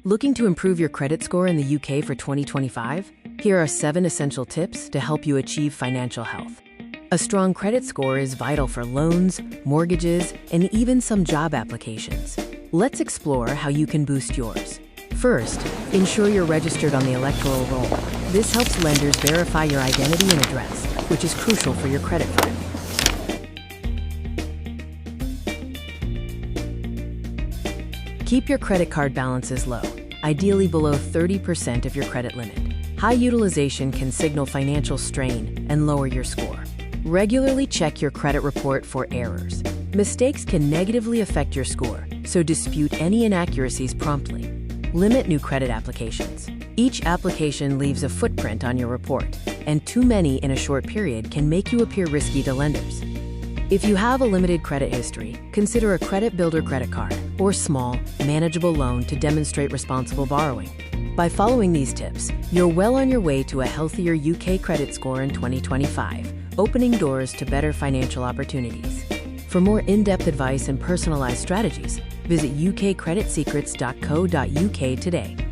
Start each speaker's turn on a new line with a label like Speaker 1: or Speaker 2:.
Speaker 1: Looking to improve your credit score in the UK for 2025? Here are 7 essential tips to help you achieve financial health. A strong credit score is vital for loans, mortgages, and even some job applications. Let's explore how you can boost yours. First, ensure you're registered on the electoral roll. This helps lenders verify your identity and address, which is crucial for your credit file. Keep your credit card balances low, ideally below 30% of your credit limit. High utilization can signal financial strain and lower your score. Regularly check your credit report for errors. Mistakes can negatively affect your score, so dispute any inaccuracies promptly. Limit new credit applications. Each application leaves a footprint on your report, and too many in a short period can make you appear risky to lenders. If you have a limited credit history, consider a credit builder credit card or small, manageable loan to demonstrate responsible borrowing. By following these tips, you're well on your way to a healthier UK credit score in 2025, opening doors to better financial opportunities. For more in-depth advice and personalized strategies, visit ukcreditsecrets.co.uk today.